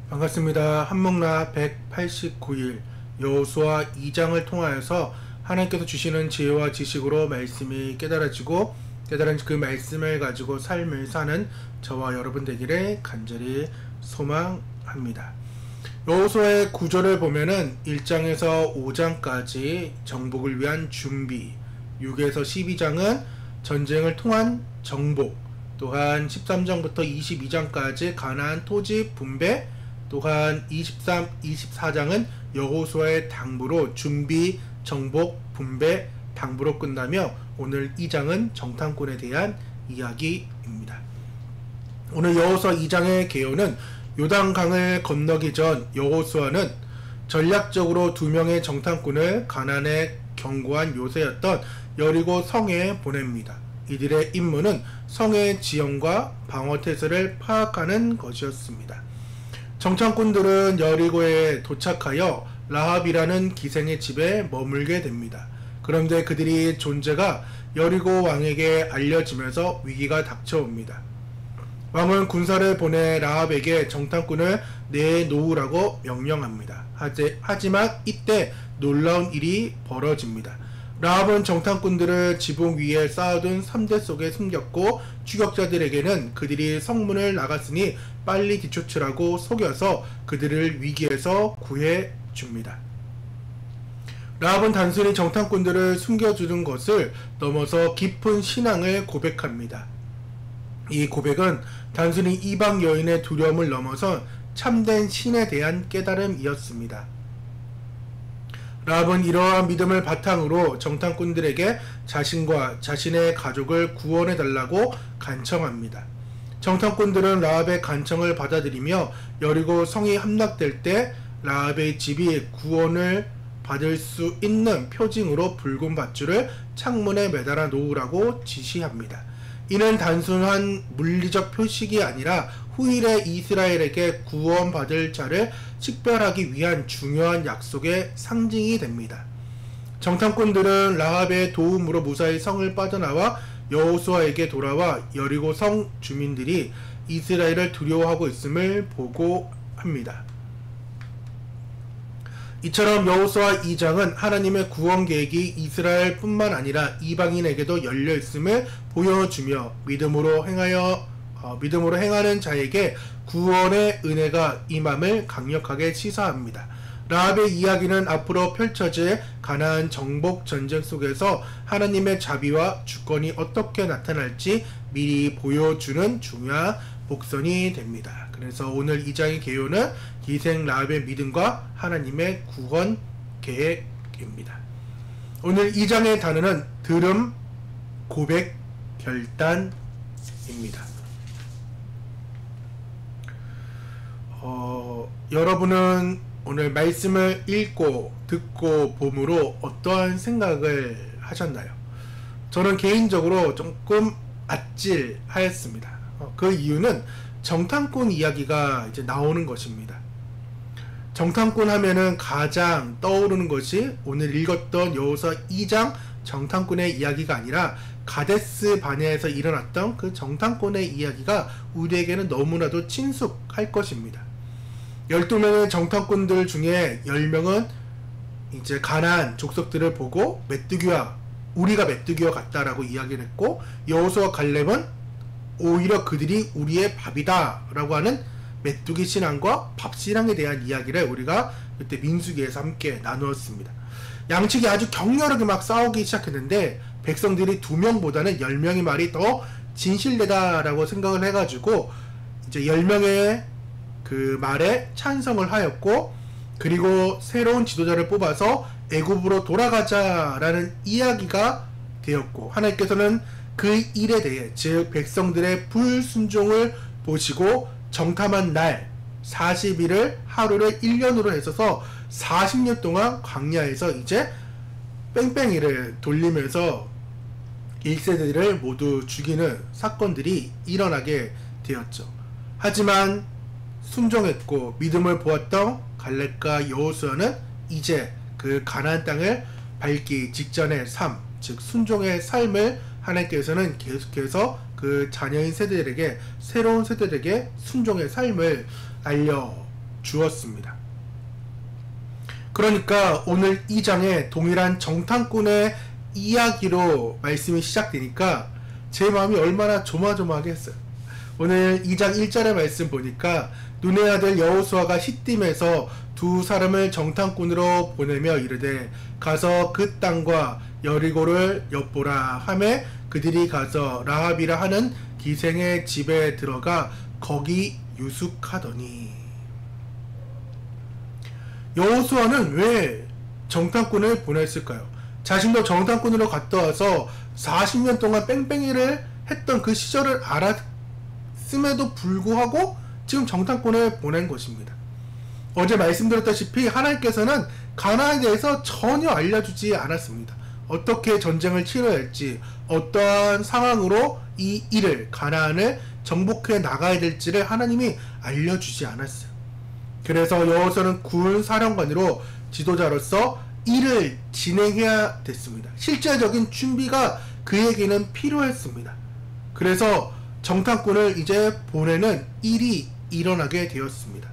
반갑습니다. 한목라 189일 여호수아 2장을 통하여서 하나님께서 주시는 지혜와 지식으로 말씀이 깨달아지고 깨달은 그 말씀을 가지고 삶을 사는 저와 여러분 되기를 간절히 소망합니다. 여호수아의 구절을 보면은 1장에서 5장까지 정복을 위한 준비, 6에서 12장은 전쟁을 통한 정복, 또한 13장부터 22장까지 가나안 토지 분배, 또한 23, 24장은 여호수아의 당부로 준비, 정복, 분배, 당부로 끝나며 오늘 2장은 정탐꾼에 대한 이야기입니다. 오늘 여호수아 2장의 개요는 요단강을 건너기 전 여호수아는 전략적으로 2명의 정탐꾼을 가나안의 견고한 요새였던 여리고 성에 보냅니다. 이들의 임무는 성의 지형과 방어태세를 파악하는 것이었습니다. 정탐꾼들은 여리고에 도착하여 라합이라는 기생의 집에 머물게 됩니다. 그런데 그들이 존재가 여리고 왕에게 알려지면서 위기가 닥쳐옵니다. 왕은 군사를 보내 라합에게 정탐꾼을 내놓으라고 명령합니다. 하지만 이때 놀라운 일이 벌어집니다. 라합은 정탐꾼들을 지붕 위에 쌓아둔 삼대 속에 숨겼고 추격자들에게는 그들이 성문을 나갔으니 빨리 뒤쫓으라고 속여서 그들을 위기에서 구해줍니다. 라합은 단순히 정탐꾼들을 숨겨주는 것을 넘어서 깊은 신앙을 고백합니다. 이 고백은 단순히 이방 여인의 두려움을 넘어선 참된 신에 대한 깨달음이었습니다. 라합은 이러한 믿음을 바탕으로 정탐꾼들에게 자신과 자신의 가족을 구원해달라고 간청합니다. 정탐꾼들은 라합의 간청을 받아들이며 여리고 성이 함락될 때 라합의 집이 구원을 받을 수 있는 표징으로 붉은 밧줄을 창문에 매달아 놓으라고 지시합니다. 이는 단순한 물리적 표식이 아니라 후일의 이스라엘에게 구원받을 자를 식별하기 위한 중요한 약속의 상징이 됩니다. 정탐꾼들은 라합의 도움으로 무사히 성을 빠져나와 여호수아에게 돌아와 여리고 성 주민들이 이스라엘을 두려워하고 있음을 보고합니다. 이처럼 여호수아 2장은 하나님의 구원 계획이 이스라엘뿐만 아니라 이방인에게도 열려 있음을 보여주며 믿음으로 행하는 자에게 구원의 은혜가 임함을 강력하게 시사합니다. 라합의 이야기는 앞으로 펼쳐질 가나안 정복 전쟁 속에서 하나님의 자비와 주권이 어떻게 나타날지 미리 보여주는 중요한 복선이 됩니다. 그래서 오늘 2장의 개요는 기생 라합의 믿음과 하나님의 구원 계획입니다. 오늘 2장의 단어는 들음, 고백, 결단입니다. 여러분은 오늘 말씀을 읽고 듣고 봄으로 어떠한 생각을 하셨나요? 저는 개인적으로 조금 아찔하였습니다. 그 이유는 정탐꾼 이야기가 이제 나오는 것입니다. 정탐꾼 하면은 가장 떠오르는 것이 오늘 읽었던 여호수아 2장 정탐꾼의 이야기가 아니라 가데스 바네아에서 일어났던 그 정탐꾼의 이야기가 우리에게는 너무나도 친숙할 것입니다. 12명의 정탐꾼들 중에 10명은 이제 가나안 족속들을 보고 우리가 메뚜기와 같다라고 이야기를 했고, 여호수아 갈렙은 오히려 그들이 우리의 밥이다 라고 하는 메뚜기 신앙과 밥 신앙에 대한 이야기를 우리가 그때 민수기에서 함께 나누었습니다. 양측이 아주 격렬하게 막 싸우기 시작했는데 백성들이 2명보다는 10명의 말이 더 진실되다 라고 생각을 해가지고 이제 10명의 그 말에 찬성을 하였고, 그리고 새로운 지도자를 뽑아서 애굽으로 돌아가자라는 이야기가 되었고, 하나님께서는 그 일에 대해 즉 백성들의 불순종을 보시고 정탐한 날 40일을 하루를 1년으로 해서 40년 동안 광야에서 이제 뺑뺑이를 돌리면서 1세대들을 모두 죽이는 사건들이 일어나게 되었죠. 하지만 순종했고 믿음을 보았던 갈렙과 여호수아는 이제 그 가나안 땅을 밟기 직전의 삶, 즉 순종의 삶을 하나님께서는 계속해서 그 자녀인 세대들에게, 새로운 세대들에게 순종의 삶을 주었습니다. 그러니까 오늘 2장에 동일한 정탐꾼의 이야기로 말씀이 시작되니까 제 마음이 얼마나 조마조마하겠어요. 오늘 2장 1절의 말씀 보니까 눈의 아들 여호수아가 시딤에서 두 사람을 정탐꾼으로 보내며 이르되 가서 그 땅과 여리고를 엿보라 하매 그들이 가서 라합이라 하는 기생의 집에 들어가 거기 유숙하더니. 여호수아는 왜 정탐꾼을 보냈을까요? 자신도 정탐꾼으로 갔다 와서 40년 동안 뺑뺑이를 했던 그 시절을 알았음에도 불구하고 지금 정탐꾼을 보낸 것입니다. 어제 말씀드렸다시피 하나님께서는 가나안에 대해서 전혀 알려주지 않았습니다. 어떻게 전쟁을 치러야 할지, 어떠한 상황으로 이 일을, 가나안을 정복해 나가야 될지를 하나님이 알려주지 않았어요. 그래서 여호수아는 군 사령관으로 지도자로서 일을 진행해야 됐습니다. 실제적인 준비가 그에게는 필요했습니다. 그래서 정탐꾼을 이제 보내는 일이 일어나게 되었습니다.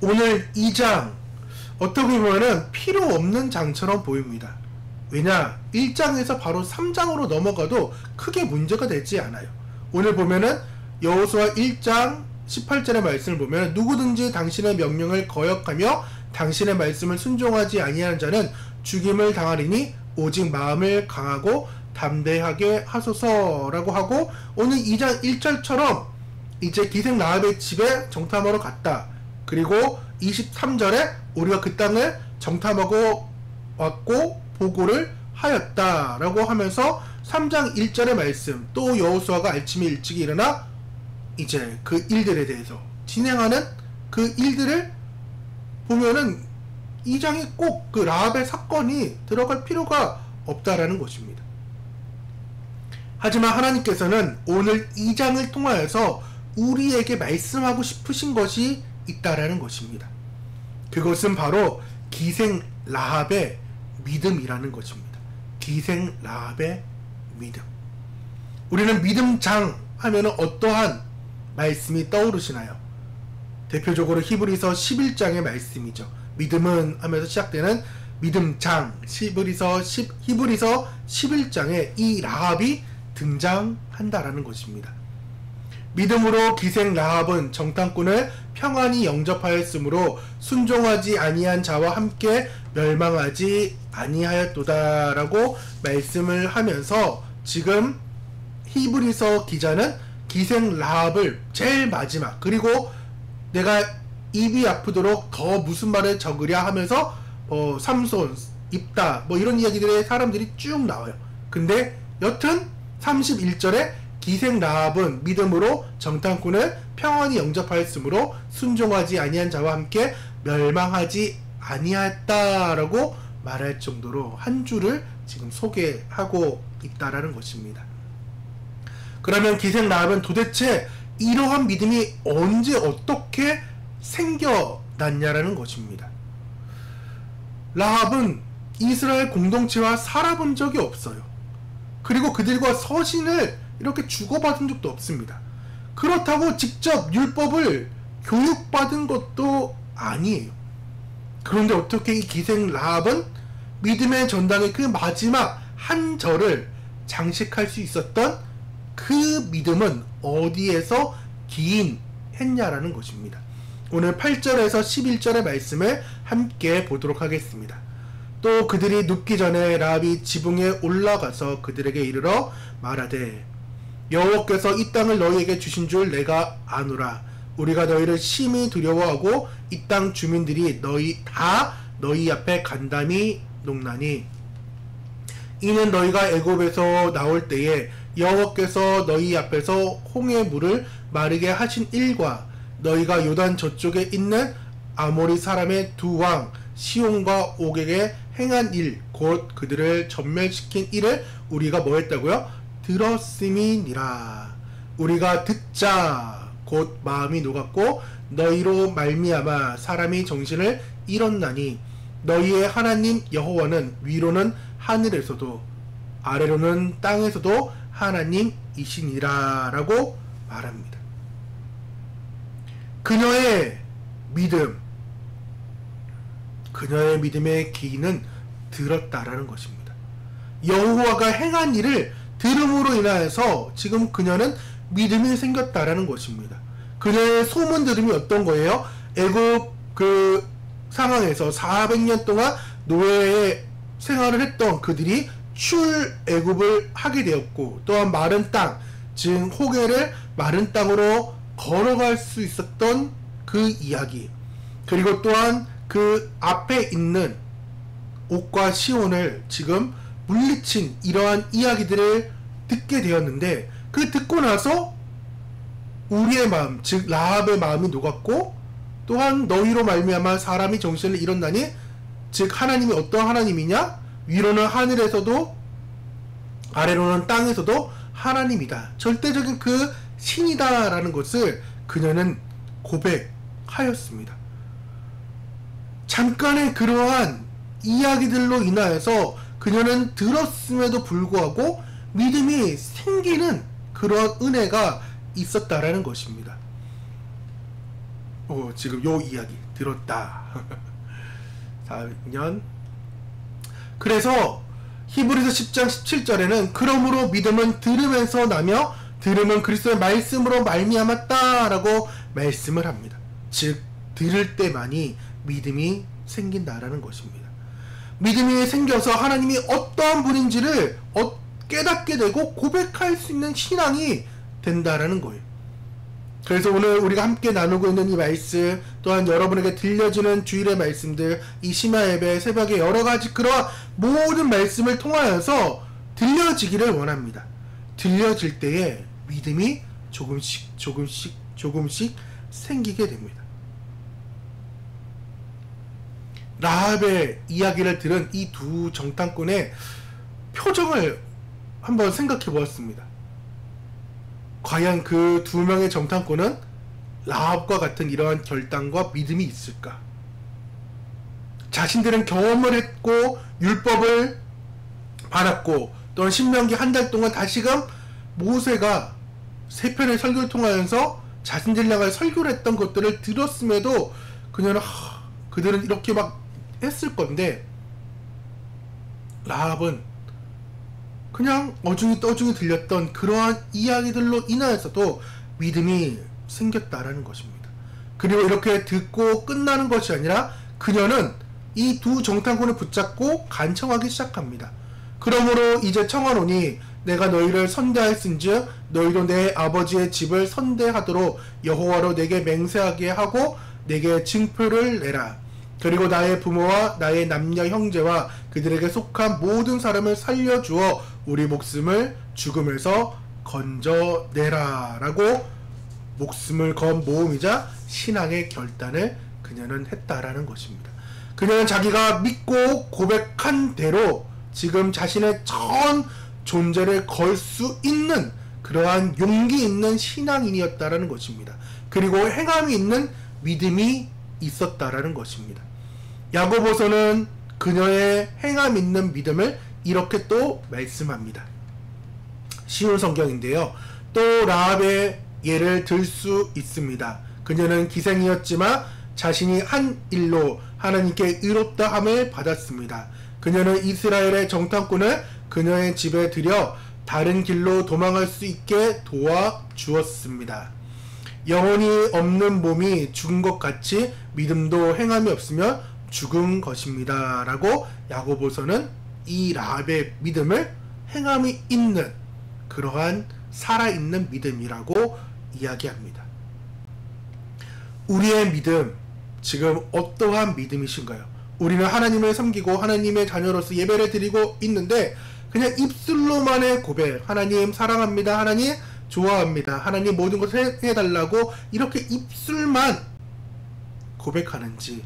오늘 2장 어떻게 보면 필요 없는 장처럼 보입니다. 왜냐? 1장에서 바로 3장으로 넘어가도 크게 문제가 되지 않아요. 오늘 보면은 여호수아 1장 18절의 말씀을 보면 누구든지 당신의 명령을 거역하며 당신의 말씀을 순종하지 아니하는 자는 죽임을 당하리니 오직 마음을 강하고 담대하게 하소서라고 하고, 오늘 2장 1절처럼 이제 기생 라합의 집에 정탐하러 갔다. 그리고 23절에 우리가 그 땅을 정탐하고 왔고 보고를 하였다라고 하면서 3장 1절의 말씀, 또 여호수아가 아침에 일찍 일어나 이제 그 일들에 대해서 진행하는 그 일들을 보면은 2장에 꼭 그 라합의 사건이 들어갈 필요가 없다라는 것입니다. 하지만 하나님께서는 오늘 2장을 통하여서 우리에게 말씀하고 싶으신 것이 있다라는 것입니다. 그것은 바로 기생 라합의 믿음이라는 것입니다. 기생 라합의 믿음. 우리는 믿음장 하면은 어떠한 말씀이 떠오르시나요? 대표적으로 히브리서 11장의 말씀이죠. 믿음은 하면서 시작되는 믿음장, 히브리서 11장에 이 라합이 등장한다라는 것입니다. 믿음으로 기생 라합은 정탐꾼을 평안히 영접하였으므로 순종하지 아니한 자와 함께 멸망하지 아니하였도다라고 말씀을 하면서, 지금 히브리서 기자는 기생 라합을 제일 마지막, 그리고 내가 입이 아프도록 더 무슨 말을 적으랴 하면서 삼손, 입다 이런 이야기들의 사람들이 쭉 나와요. 근데 여튼 31절에 기생 라합은 믿음으로 정탐꾼을 평안히 영접하였으므로 순종하지 아니한 자와 함께 멸망하지 아니하였다라고 말할 정도로 한 줄을 지금 소개하고 있다라는 것입니다. 그러면 기생 라합은 도대체 이러한 믿음이 언제 어떻게 생겨났냐라는 것입니다. 라합은 이스라엘 공동체와 살아본 적이 없어요. 그리고 그들과 서신을 이렇게 주고받은 적도 없습니다. 그렇다고 직접 율법을 교육받은 것도 아니에요. 그런데 어떻게 이 기생 라합은 믿음의 전당의 그 마지막 한 절을 장식할 수 있었던 그 믿음은 어디에서 기인했냐라는 것입니다. 오늘 8절에서 11절의 말씀을 함께 보도록 하겠습니다. 또 그들이 눕기 전에 라합이 지붕에 올라가서 그들에게 이르러 말하되 여호와께서 이 땅을 너희에게 주신 줄 내가 아노라. 우리가 너희를 심히 두려워하고 이 땅 주민들이 너희 앞에 간담이 녹나니 이는 너희가 애굽에서 나올 때에 여호와께서 너희 앞에서 홍해 물을 마르게 하신 일과 너희가 요단 저쪽에 있는 아모리 사람의 두 왕 시온과 옥에게 행한 일, 곧 그들을 전멸시킨 일을 우리가 뭐 했다고요? 들었음이니라. 우리가 듣자 곧 마음이 녹았고 너희로 말미암아 사람이 정신을 잃었나니 너희의 하나님 여호와는 위로는 하늘에서도 아래로는 땅에서도 하나님이시니라 라고 말합니다. 그녀의 믿음, 그녀의 믿음의 귀는 들었다라는 것입니다. 여호와가 행한 일을 들음으로 인하여서 지금 그녀는 믿음이 생겼다라는 것입니다. 그녀의 소문 들음이 어떤 거예요? 애굽 그 상황에서 400년 동안 노예의 생활을 했던 그들이 출애굽을 하게 되었고, 또한 마른 땅, 즉 호게를 마른 땅으로 걸어갈 수 있었던 그 이야기, 그리고 또한 그 앞에 있는 옥과 시온을 지금 물리친 이러한 이야기들을 듣게 되었는데, 그 듣고 나서 우리의 마음, 즉 라합의 마음이 녹았고, 또한 너희로 말미암아 사람이 정신을 잃었나니, 즉 하나님이 어떤 하나님이냐? 위로는 하늘에서도 아래로는 땅에서도 하나님이다, 절대적인 그 신이다 라는 것을 그녀는 고백하였습니다. 잠깐의 그러한 이야기들로 인하여서 그녀는 들었음에도 불구하고 믿음이 생기는 그러한 은혜가 있었다라는 것입니다. 지금 요 이야기 들었다. 4년. 그래서 히브리서 10장 17절에는 그러므로 믿음은 들음에서 나며 들음은 그리스도의 말씀으로 말미암았다 라고 말씀을 합니다. 즉 들을 때만이 믿음이 생긴다라는 것입니다. 믿음이 생겨서 하나님이 어떠한 분인지를 깨닫게 되고 고백할 수 있는 신앙이 된다라는 거예요. 그래서 오늘 우리가 함께 나누고 있는 이 말씀, 또한 여러분에게 들려지는 주일의 말씀들, 이 심야 예배, 새벽에 여러가지 그러한 모든 말씀을 통하여서 들려지기를 원합니다. 들려질 때에 믿음이 조금씩 생기게 됩니다. 라합의 이야기를 들은 이 두 정탐꾼의 표정을 한번 생각해 보았습니다. 과연 그 두 명의 정탐꾼은 라합과 같은 이러한 결단과 믿음이 있을까? 자신들은 경험을 했고 율법을 받았고, 또한 신명기 한 달 동안 다시금 모세가 세 편의 설교를 통하여서 자신들 향해 설교를 했던 것들을 들었음에도 그들은 이렇게 막 했을 건데, 라합은 그냥 어중이 떠중이 들렸던 그러한 이야기들로 인하여서도 믿음이 생겼다라는 것입니다. 그리고 이렇게 듣고 끝나는 것이 아니라 그녀는 이 두 정탐꾼을 붙잡고 간청하기 시작합니다. 그러므로 이제 청하노니 내가 너희를 선대하였은즉 너희도 내 아버지의 집을 선대하도록 여호와로 내게 맹세하게 하고 내게 징표를 내라. 그리고 나의 부모와 나의 남녀 형제와 그들에게 속한 모든 사람을 살려주어 우리 목숨을 죽음에서 건져내라 라고 목숨을 건 모험이자 신앙의 결단을 그녀는 했다라는 것입니다. 그녀는 자기가 믿고 고백한 대로 지금 자신의 전 존재를 걸 수 있는 그러한 용기 있는 신앙인이었다라는 것입니다. 그리고 행함이 있는 믿음이 있었다라는 것입니다. 야고보서는 그녀의 행함 있는 믿음을 이렇게 또 말씀합니다. 쉬운 성경인데요. 또 라합의 예를 들 수 있습니다. 그녀는 기생이었지만 자신이 한 일로 하나님께 의롭다 함을 받았습니다. 그녀는 이스라엘의 정탐꾼을 그녀의 집에 들여 다른 길로 도망할 수 있게 도와주었습니다. 영혼이 없는 몸이 죽은 것 같이 믿음도 행함이 없으면 죽은 것입니다 라고 야고보서는 이 라합의 믿음을 행함이 있는 그러한 살아있는 믿음이라고 이야기합니다. 우리의 믿음, 지금 어떠한 믿음이신가요? 우리는 하나님을 섬기고 하나님의 자녀로서 예배를 드리고 있는데 그냥 입술로만의 고백, 하나님 사랑합니다, 하나님 좋아합니다, 하나님 모든 것을 해달라고 이렇게 입술만 고백하는지,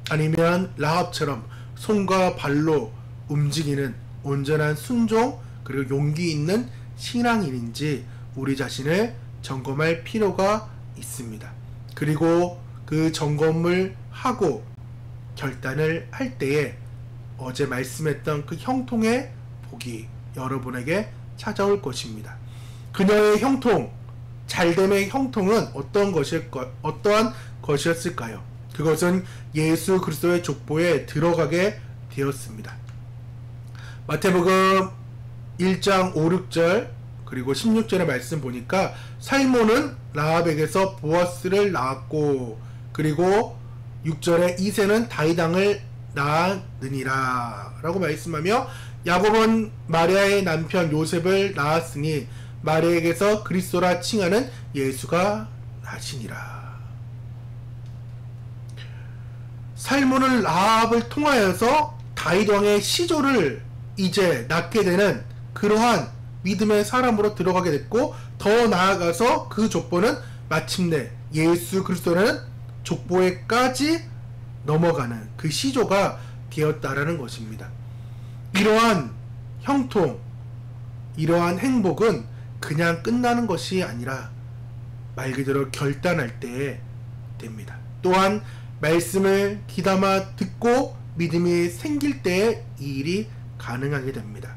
아니면 라합처럼 손과 발로 움직이는 온전한 순종 그리고 용기 있는 신앙인인지 우리 자신을 점검할 필요가 있습니다. 그리고 그 점검을 하고 결단을 할 때에 어제 말씀했던 그 형통의 복이 여러분에게 찾아올 것입니다. 그녀의 형통, 잘됨의 형통은 어떠한 것이었을까요? 그것은 예수 그리스도의 족보에 들어가게 되었습니다. 마태복음 1장 5, 6절 그리고 16절의 말씀 보니까 살몬은 라합에게서 보아스를 낳았고, 그리고 6절에 이새는 다이당을 낳았느니라 라고 말씀하며, 야곱은 마리아의 남편 요셉을 낳았으니 마리아에게서 그리스도라 칭하는 예수가 나시니라. 살몬은 라합을 통하여서 다윗 왕의 시조를 이제 낳게 되는 그러한 믿음의 사람으로 들어가게 됐고, 더 나아가서 그 족보는 마침내 예수 그리스도라는 족보에까지 넘어가는 그 시조가 되었다라는 것입니다. 이러한 형통, 이러한 행복은 그냥 끝나는 것이 아니라 말 그대로 결단할 때 됩니다. 또한 말씀을 귀담아 듣고 믿음이 생길 때에 이 일이 가능하게 됩니다.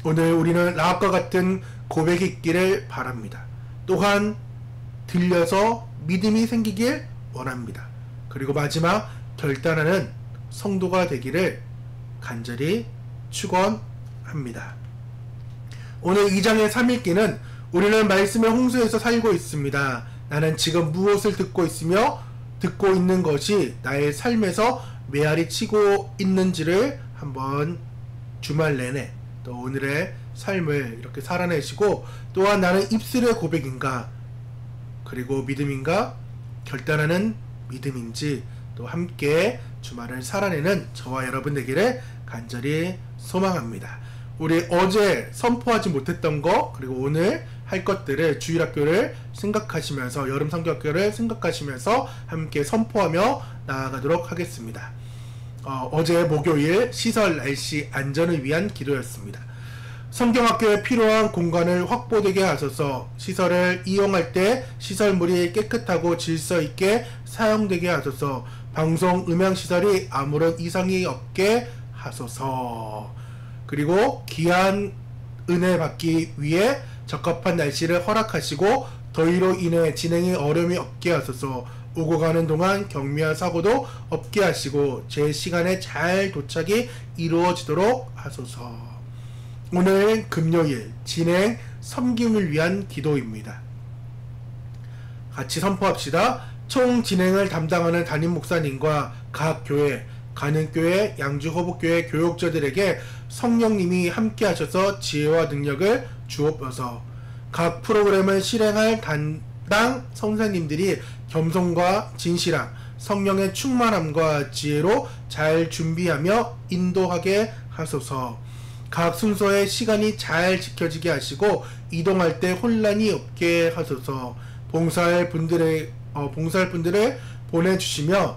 오늘 우리는 라합과 같은 고백이 있기를 바랍니다. 또한 들려서 믿음이 생기길 원합니다. 그리고 마지막 결단하는 성도가 되기를 간절히 축원합니다. 오늘 2장의 3일기는 우리는 말씀의 홍수에서 살고 있습니다. 나는 지금 무엇을 듣고 있으며 듣고 있는 것이 나의 삶에서 메아리 치고 있는지를 한번 주말 내내 또 오늘의 삶을 이렇게 살아내시고, 또한 나는 입술의 고백인가 그리고 믿음인가 결단하는 믿음인지 또 함께 주말을 살아내는 저와 여러분 되기를 간절히 소망합니다. 우리 어제 선포하지 못했던 거 그리고 오늘 할 것들을 주일학교를 생각하시면서, 여름 성경학교를 생각하시면서 함께 선포하며 나아가도록 하겠습니다. 어제 목요일 시설 날씨 안전을 위한 기도였습니다. 성경학교에 필요한 공간을 확보되게 하소서. 시설을 이용할 때 시설물이 깨끗하고 질서 있게 사용되게 하소서. 방송 음향시설이 아무런 이상이 없게 하소서. 그리고 귀한 은혜 받기 위해 적합한 날씨를 허락하시고 더위로 인해 진행에 어려움이 없게 하소서. 오고 가는 동안 경미한 사고도 없게 하시고 제 시간에 잘 도착이 이루어지도록 하소서. 오늘 금요일 진행 섬김을 위한 기도입니다. 같이 선포합시다. 총 진행을 담당하는 담임 목사님과 각 교회, 가는교회, 양주호복교회 교육자들에게 성령님이 함께 하셔서 지혜와 능력을 주옵소서. 각 프로그램을 실행할 담당 선생님들이 겸손과 진실함, 성령의 충만함과 지혜로 잘 준비하며 인도하게 하소서. 각 순서의 시간이 잘 지켜지게 하시고 이동할 때 혼란이 없게 하소서. 봉사할 분들을 보내주시며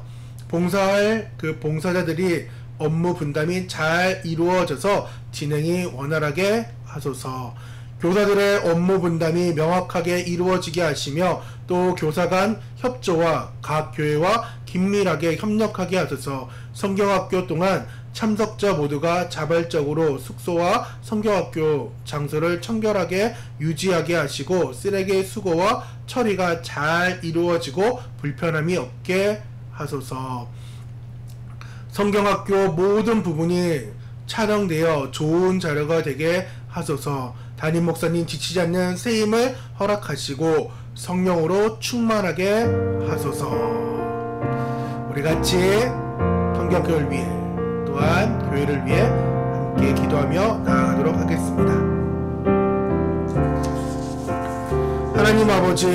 봉사할 그 봉사자들이 업무 분담이 잘 이루어져서 진행이 원활하게 하소서. 교사들의 업무 분담이 명확하게 이루어지게 하시며 또 교사 간 협조와 각 교회와 긴밀하게 협력하게 하소서. 성경학교 동안 참석자 모두가 자발적으로 숙소와 성경학교 장소를 청결하게 유지하게 하시고 쓰레기 수거와 처리가 잘 이루어지고 불편함이 없게 하소서. 성경학교 모든 부분이 촬영되어 좋은 자료가 되게 하소서. 담임 목사님 지치지 않는 세임을 허락하시고 성령으로 충만하게 하소서. 우리 같이 성경학교를 위해 또한 교회를 위해 함께 기도하며 나아가도록 하겠습니다. 하나님 아버지,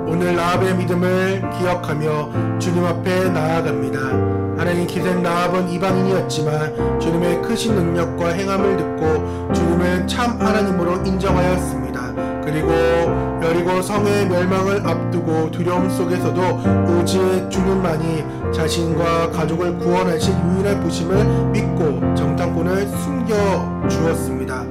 오늘 라합의 믿음을 기억하며 주님 앞에 나아갑니다. 하나님, 기생 라합은 이방인이었지만 주님의 크신 능력과 행함을 듣고 주님을 참 하나님으로 인정하였습니다. 그리고 여리고 성의 멸망을 앞두고 두려움 속에서도 오직 주님만이 자신과 가족을 구원하신 유일한 부심을 믿고 정탐꾼을 숨겨 주었습니다.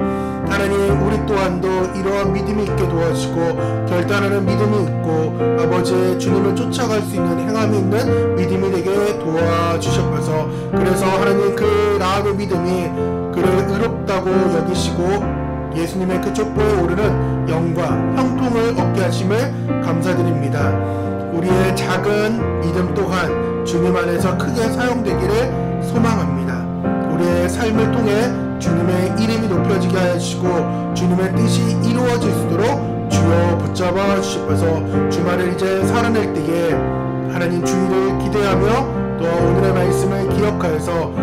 하나님, 우리 또한도 이러한 믿음이 있게 도와주시고 결단하는 믿음이 있고 아버지 주님을 쫓아갈 수 있는 행함이 있는 믿음이 되게 도와주셨어서, 그래서 하나님 그 라합의 믿음이 그를 의롭다고 여기시고 예수님의 그 족보에 오르는 영광, 형통을 얻게 하심을 감사드립니다. 우리의 작은 믿음 또한 주님 안에서 크게 사용되기를 소망합니다. 우리의 삶을 통해 주님의 이름이 높여지게 하시고 주님의 뜻이 이루어질 수 있도록 주여 붙잡아 주시옵소서. 주말을 이제 살아낼 때에 하나님 주의를 기대하며 또 오늘의 말씀을 기억하여서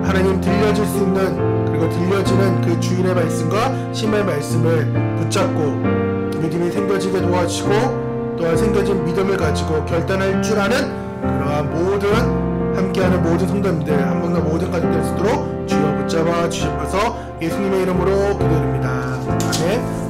하나님 들려질 수 있는 그리고 들려지는 그 주일의 말씀과 심의 말씀을 붙잡고 믿음이 생겨지게 도와주시고 또한 생겨진 믿음을 가지고 결단할 줄 아는 그러한 모든 함께하는 모든 성도님들 한 번과 모든 가족들 수 있도록 주여 붙잡아 주시옵소서. 예수님의 이름으로 기도드립니다. 아멘.